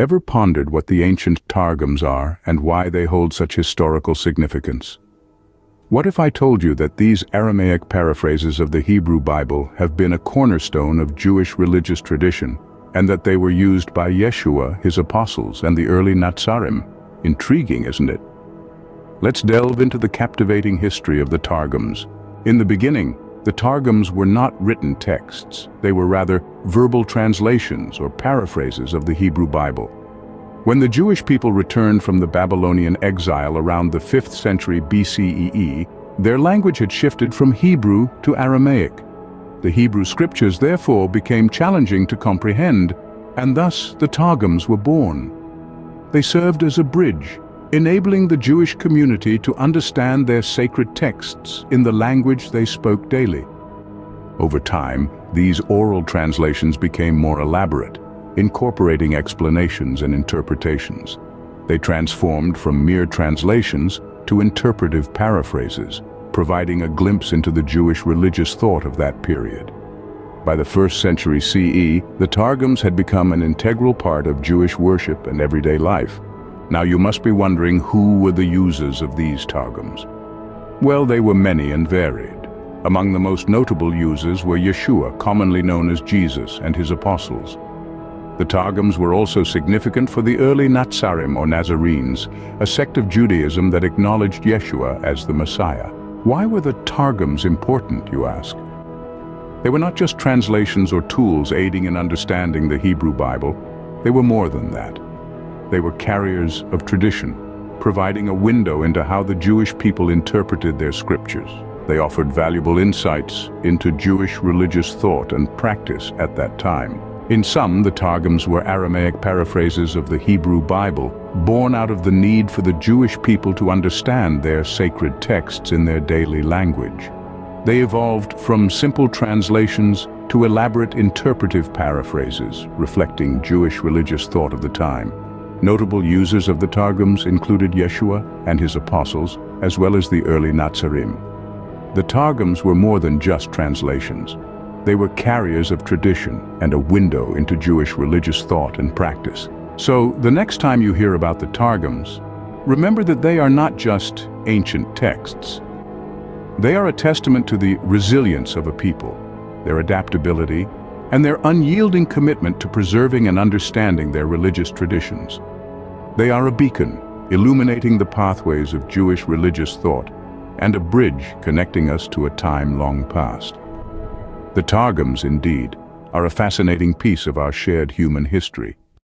Ever pondered what the ancient Targums are and why they hold such historical significance? What if I told you that these Aramaic paraphrases of the Hebrew Bible have been a cornerstone of Jewish religious tradition, and that they were used by Yeshua, his apostles, and the early Nazarene? Intriguing, isn't it? Let's delve into the captivating history of the Targums. In the beginning, the Targums were not written texts. They were rather verbal translations or paraphrases of the Hebrew Bible. When the Jewish people returned from the Babylonian exile around the 5th century BCE, their language had shifted from Hebrew to Aramaic. The Hebrew scriptures therefore became challenging to comprehend, and thus the Targums were born. They served as a bridge, enabling the Jewish community to understand their sacred texts in the language they spoke daily. Over time, these oral translations became more elaborate, incorporating explanations and interpretations. They transformed from mere translations to interpretive paraphrases, providing a glimpse into the Jewish religious thought of that period. By the 1st century CE, the Targums had become an integral part of Jewish worship and everyday life. Now you must be wondering, who were the users of these Targums? Well, they were many and varied. Among the most notable users were Yeshua, commonly known as Jesus, and his apostles. The Targums were also significant for the early Nazarene or Nazarenes, a sect of Judaism that acknowledged Yeshua as the Messiah. Why were the Targums important, you ask? They were not just translations or tools aiding in understanding the Hebrew Bible. They were more than that. They were carriers of tradition, providing a window into how the Jewish people interpreted their scriptures. They offered valuable insights into Jewish religious thought and practice at that time. In sum, the Targums were Aramaic paraphrases of the Hebrew Bible, born out of the need for the Jewish people to understand their sacred texts in their daily language. They evolved from simple translations to elaborate interpretive paraphrases, reflecting Jewish religious thought of the time. Notable users of the Targums included Yeshua and his apostles, as well as the early Nazarene. The Targums were more than just translations. They were carriers of tradition and a window into Jewish religious thought and practice. So, the next time you hear about the Targums, remember that they are not just ancient texts. They are a testament to the resilience of a people, their adaptability, and their unyielding commitment to preserving and understanding their religious traditions. They are a beacon, illuminating the pathways of Jewish religious thought, and a bridge connecting us to a time long past. The Targums, indeed, are a fascinating piece of our shared human history,